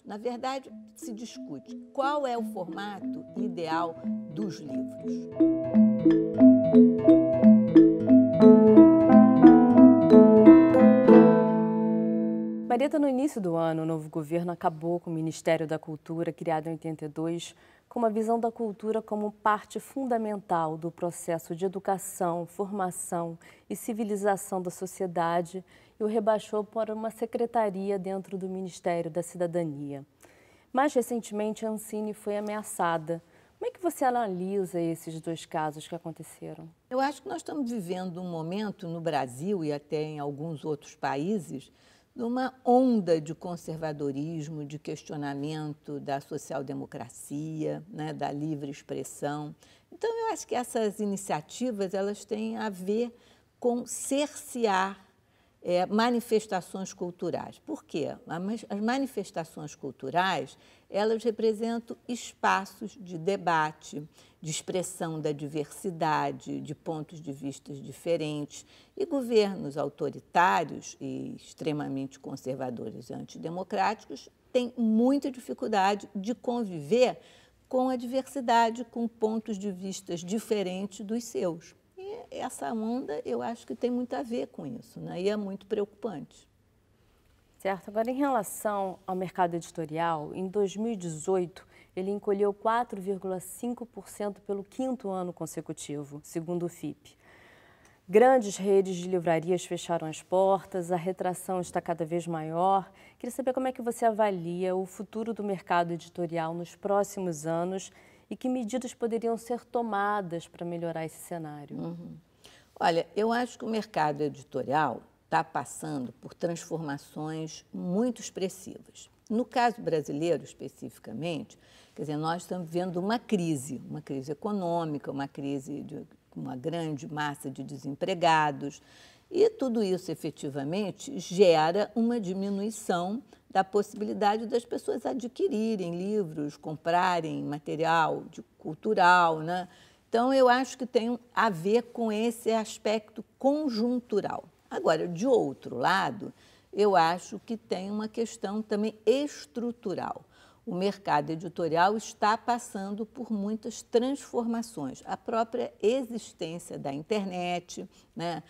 Na verdade, se discute qual é o formato ideal dos livros. Marieta, no início do ano, o novo governo acabou com o Ministério da Cultura, criado em 82, com uma visão da cultura como parte fundamental do processo de educação, formação e civilização da sociedade e o rebaixou para uma secretaria dentro do Ministério da Cidadania. Mais recentemente, a Ancine foi ameaçada. Como é que você analisa esses dois casos que aconteceram? Eu acho que nós estamos vivendo um momento no Brasil e até em alguns outros países de uma onda de conservadorismo, de questionamento da social-democracia, né, da livre expressão. Então, eu acho que essas iniciativas elas têm a ver com cercear manifestações culturais. Por quê? As manifestações culturais, elas representam espaços de debate, de expressão da diversidade, de pontos de vista diferentes. E governos autoritários e extremamente conservadores e antidemocráticos têm muita dificuldade de conviver com a diversidade, com pontos de vista diferentes dos seus. Essa onda, eu acho que tem muito a ver com isso, né? E é muito preocupante. Certo. Agora, em relação ao mercado editorial, em 2018, ele encolheu 4,5% pelo quinto ano consecutivo, segundo o FIPE. Grandes redes de livrarias fecharam as portas, a retração está cada vez maior. Queria saber como é que você avalia o futuro do mercado editorial nos próximos anos e que medidas poderiam ser tomadas para melhorar esse cenário. Olha, eu acho que o mercado editorial está passando por transformações muito expressivas. No caso brasileiro, especificamente, quer dizer, nós estamos vendo uma crise econômica, uma crise de uma grande massa de desempregados, e tudo isso, efetivamente, gera uma diminuição da possibilidade das pessoas adquirirem livros, comprarem material cultural, né? Então, eu acho que tem a ver com esse aspecto conjuntural. Agora, de outro lado, eu acho que tem uma questão também estrutural. O mercado editorial está passando por muitas transformações. A própria existência da internet, né?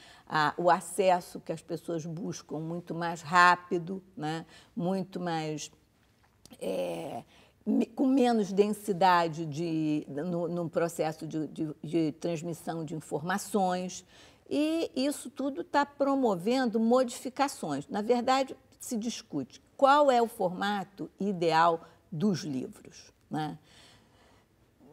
O acesso que as pessoas buscam muito mais rápido, né? Muito mais com menos densidade no processo de transmissão de informações. E isso tudo está promovendo modificações. Na verdade, se discute qual é o formato ideal dos livros, né?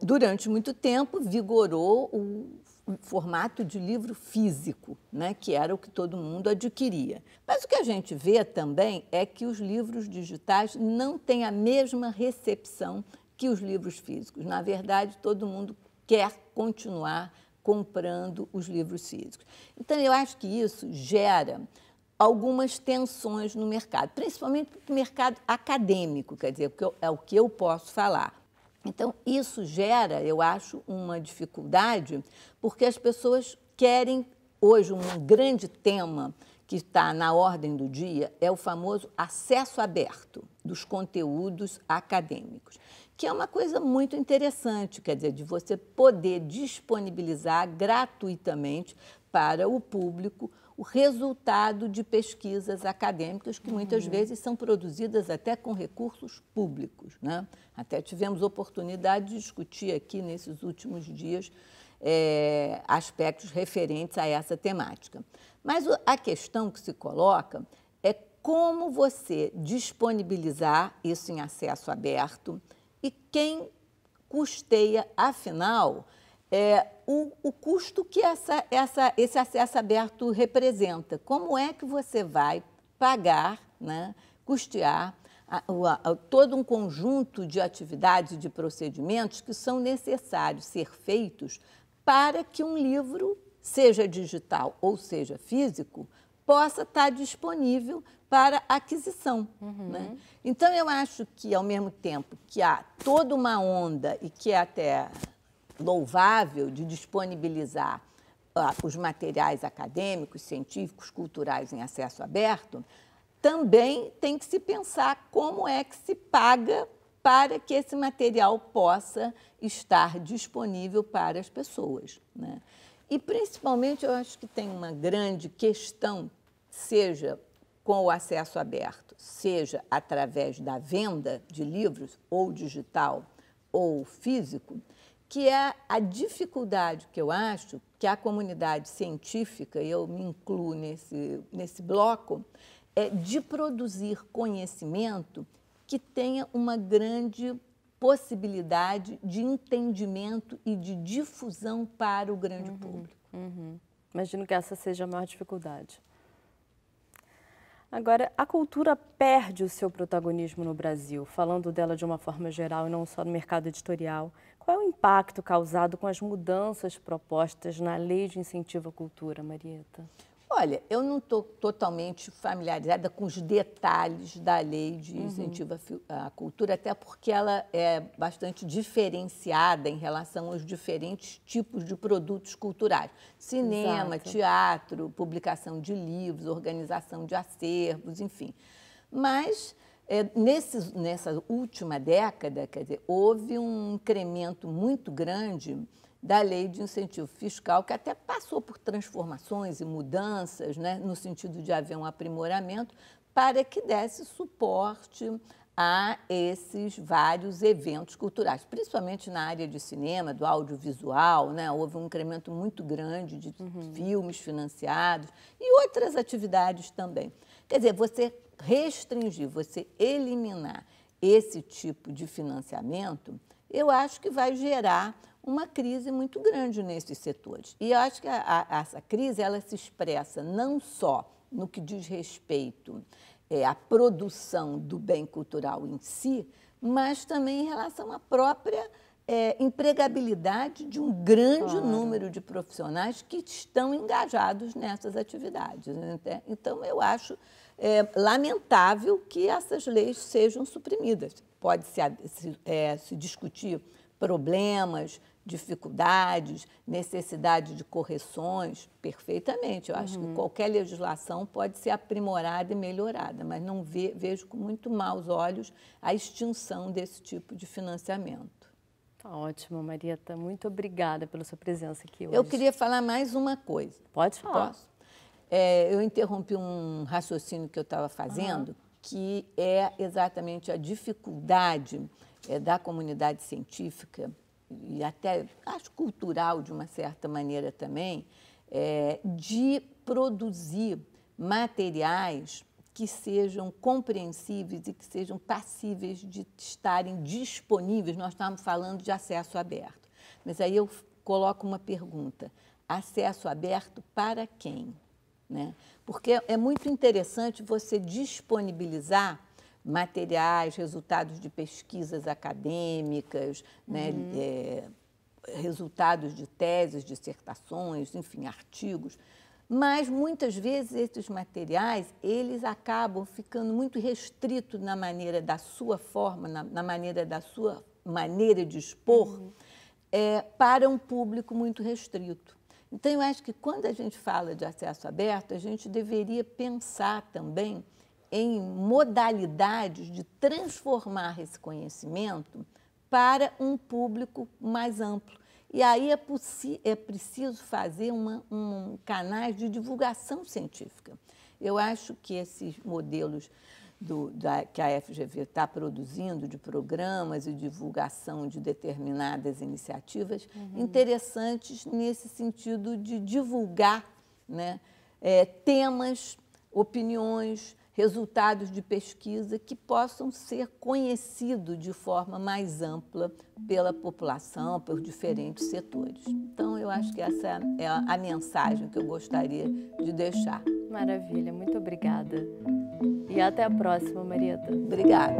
Durante muito tempo, vigorou o formato de livro físico, né, que era o que todo mundo adquiria. Mas o que a gente vê também é que os livros digitais não têm a mesma recepção que os livros físicos. Na verdade, todo mundo quer continuar comprando os livros físicos. Então, eu acho que isso gera algumas tensões no mercado, principalmente no mercado acadêmico, quer dizer, é o que eu posso falar. Então, isso gera, eu acho, uma dificuldade, porque as pessoas querem, hoje, um grande tema que está na ordem do dia é o famoso acesso aberto dos conteúdos acadêmicos, que é uma coisa muito interessante, quer dizer, de você poder disponibilizar gratuitamente para o público o resultado de pesquisas acadêmicas que muitas vezes são produzidas até com recursos públicos, né? Até tivemos oportunidade de discutir aqui nesses últimos dias aspectos referentes a essa temática. Mas a questão que se coloca é como você disponibilizar isso em acesso aberto e quem custeia, afinal, o custo que esse acesso aberto representa. Como é que você vai pagar, né, custear todo um conjunto de atividades e de procedimentos que são necessários ser feitos para que um livro, seja digital ou seja físico, possa estar disponível para aquisição. Né? Então, eu acho que, ao mesmo tempo que há toda uma onda e que é até louvável de disponibilizar os materiais acadêmicos, científicos, culturais em acesso aberto, também tem que se pensar como é que se paga para que esse material possa estar disponível para as pessoas, né? E, principalmente, eu acho que tem uma grande questão, seja com o acesso aberto, seja através da venda de livros, ou digital ou físico, que é a dificuldade que eu acho que a comunidade científica, e eu me incluo nesse bloco, de produzir conhecimento que tenha uma grande possibilidade de entendimento e de difusão para o grande público. Imagino que essa seja a maior dificuldade. Agora, a cultura perde o seu protagonismo no Brasil, falando dela de uma forma geral e não só no mercado editorial. Qual é o impacto causado com as mudanças propostas na Lei de Incentivo à Cultura, Marieta? Olha, eu não estou totalmente familiarizada com os detalhes da Lei de Incentivo à Cultura, até porque ela é bastante diferenciada em relação aos diferentes tipos de produtos culturais. Cinema, Exato. teatro, publicação de livros, organização de acervos, enfim. Mas, nessa última década, quer dizer, houve um incremento muito grande da Lei de Incentivo Fiscal, que até passou por transformações e mudanças, né, no sentido de haver um aprimoramento, para que desse suporte a esses vários eventos culturais, principalmente na área de cinema, do audiovisual, né, houve um incremento muito grande de filmes financiados e outras atividades também. Quer dizer, você restringir, você eliminar esse tipo de financiamento, eu acho que vai gerar uma crise muito grande nesses setores. E eu acho que essa crise ela se expressa não só no que diz respeito à produção do bem cultural em si, mas também em relação à própria empregabilidade de um grande número de profissionais que estão engajados nessas atividades, né? Então, eu acho lamentável que essas leis sejam suprimidas. Pode-se discutir problemas, dificuldades, necessidade de correções, perfeitamente. Eu acho que qualquer legislação pode ser aprimorada e melhorada, mas não vejo com muito maus olhos a extinção desse tipo de financiamento. Tá ótimo, Marieta. Muito obrigada pela sua presença aqui hoje. Eu queria falar mais uma coisa. Pode falar. Posso? Eu interrompi um raciocínio que eu estava fazendo, que é exatamente a dificuldade da comunidade científica e até, acho, cultural, de uma certa maneira também, de produzir materiais que sejam compreensíveis e que sejam passíveis de estarem disponíveis. Nós estávamos falando de acesso aberto, mas aí eu coloco uma pergunta: acesso aberto para quem? Né? Porque é muito interessante você disponibilizar materiais, resultados de pesquisas acadêmicas, né, resultados de teses, dissertações, enfim, artigos, mas muitas vezes esses materiais eles acabam ficando muito restritos na maneira da sua forma, na maneira da sua maneira de expor, para um público muito restrito. Então, eu acho que quando a gente fala de acesso aberto, a gente deveria pensar também em modalidades de transformar esse conhecimento para um público mais amplo. E aí é preciso fazer canais de divulgação científica. Eu acho que esses modelos que a FGV está produzindo de programas e divulgação de determinadas iniciativas interessantes nesse sentido de divulgar, né, temas, opiniões, resultados de pesquisa que possam ser conhecidos de forma mais ampla pela população, por diferentes setores. Então, eu acho que essa é a mensagem que eu gostaria de deixar. Maravilha, muito obrigada. E até a próxima, Marieta. Obrigada.